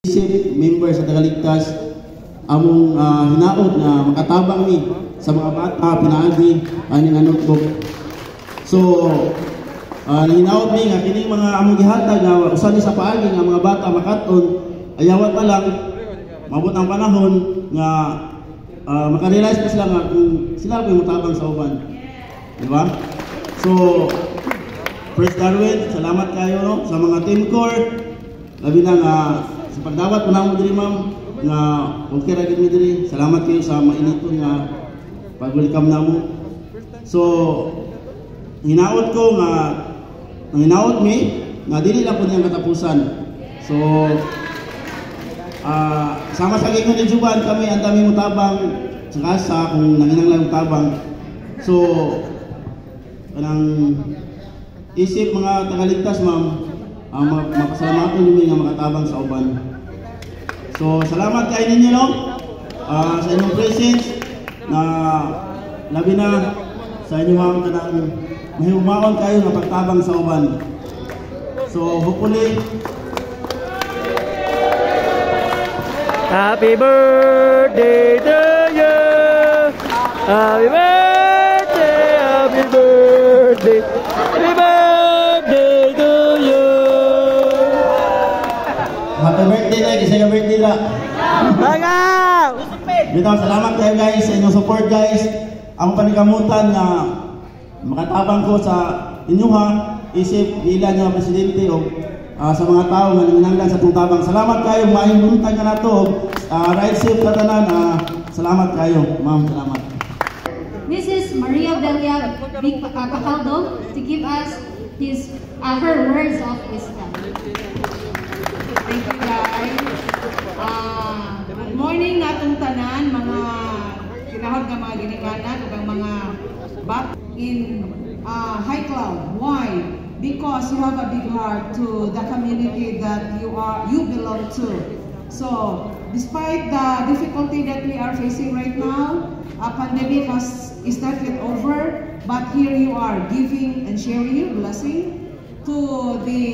Isip member sa Tagaligtas among hinaot na makatabang ni sa mga bata pinaagi ani nga notebook. So hinaot mi nga kining mga among gihatag na usa ni sa paagi nga mga bata makaton ayawat pa lang mabot ang panahon nga makarealize pa sila nga kung sila ay mutabang sa uban. Di ba? So First Darwin, salamat kayo no sa mga team core. Labi na nga sa pagdawat po na mo diri ma'am nga okay ra gid mi diri. Salamat kayo sa mainiton nga pag-welcome namo. So hinaot ko nga hinaot mi nga dili lang po niyang katapusan. So sama sa gikon ni Juban kami ang dami mutabang sa kasa kung nanginanglan mutabang. So kanang isip mga Tagaligtas ma'am makasalamaton nyo nga makatabang sa uban. So salamat kayo ninyo no sa inyong presence na labi na sa inyong kanang mahiumaon kayo nga pagtabang sa uban. So hopefully happy birthday to you, happy birthday, happy birthday, happy birthday to you. Happy birthday na, kasi yung birthday na. Bangaw! Bitaw, salamat kayo guys sa inyong support guys. Ang panikamutan na makatabang ko sa inyo ha, isip ilan nga presidente o sa mga tao nga nanginanglan sa tutabang. Salamat kayo, mahimuntag ka na to. Ride safe ka tanan. Salamat kayo, ma'am, salamat. Mrs. Maria Delia Bacaldo to give us her words of wisdom. Thank you guys. Good morning natong tanan mga kinahod nga mga ginikanan ug mga bat in High Cloud. Why? Because you have a big heart to the community that you belong to. So, despite the difficulty that we are facing right now, a pandemic is not yet over, but here you are giving and sharing blessing to the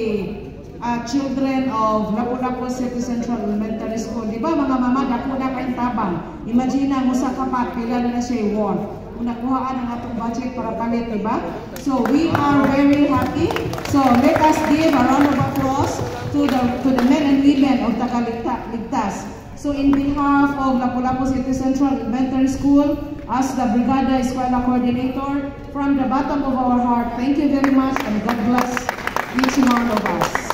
children of Lapu-Lapu City Central Elementary School. Di ba mga mama, dako na kayong tabang. Imagine mo sa kapat, pila na siya i-won. Kung nakuhaan ang atong budget para palit, di ba? So we are very happy. So let us give a round of applause to the men and women of Tagaligtas. So in behalf of Lapu-Lapu City Central Elementary School, as the Brigada Eskwela Coordinator, from the bottom of our heart, thank you very much and God bless each one of us.